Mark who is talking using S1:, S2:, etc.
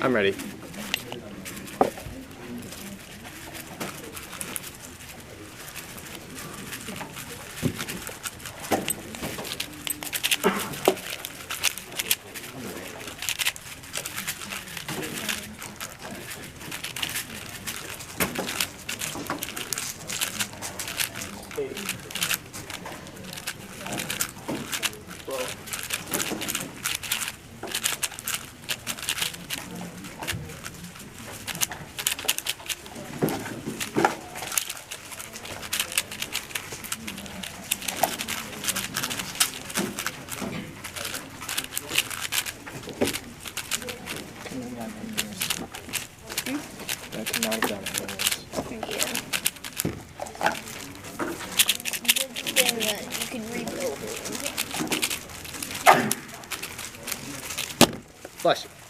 S1: I'm ready. That could not have done it anyways.
S2: Thank you. Good thing that you can rebuild it.
S1: Bless you.